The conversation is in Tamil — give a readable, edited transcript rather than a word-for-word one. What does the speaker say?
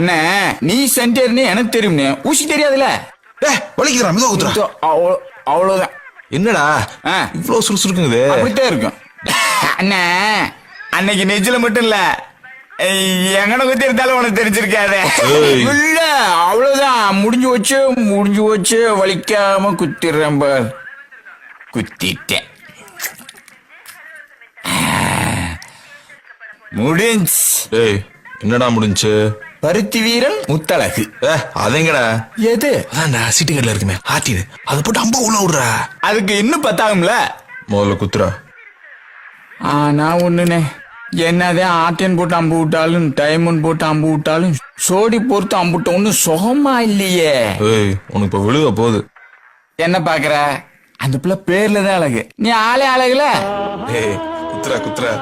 அண்ணே நீ சென்டர்னு எனக்கு தெரியும்னே, ஊசி தெரியாதுல. வலிக்கிறா மெதுவா குத்துறா. அவ்வளவுதான். என்னடா இவ்வளவு சுறுசுறுக்குங்குது? அப்படித்தான் இருக்கும் அண்ணே. அன்னைக்கு நெஞ்சில மட்டும் இல்ல, எங்கன குத்தி இருந்தாலும் உனக்கு தெரிஞ்சிருக்காத. இல்ல அவ்வளவுதான், முடிஞ்சு வச்சு வலிக்காம குத்திடுறேன் பார். குத்திட்டேன், முடிஞ்சு. என்னடா முடிஞ்சு? பருத்தி வீரன் முத்தழகு. அதேங்கடா. எது? அதான்டா சீட்டு கடையில இருக்குமே ஆட்டிது, அதை போட்டு அம்பா உள்ள விடுறா. அதுக்கு இன்னும் பத்தாகும்ல. முதல்ல குத்துறா. நான் ஒண்ணுனே, என்னதான் ஆட்டியன் போட்டு அம்பு விட்டாலும் டைமண்ட் போட்டு அம்பு விட்டாலும் சோடி பொறுத்து அம்புட்ட ஒன்னும் சுகமா இல்லையே. உனக்கு இப்ப விழுக போகுது. என்ன பாக்குற? அந்த பிள்ளை பேர்லதான் அழகு, நீ ஆளே அழகுல. குத்துறா குத்துறா.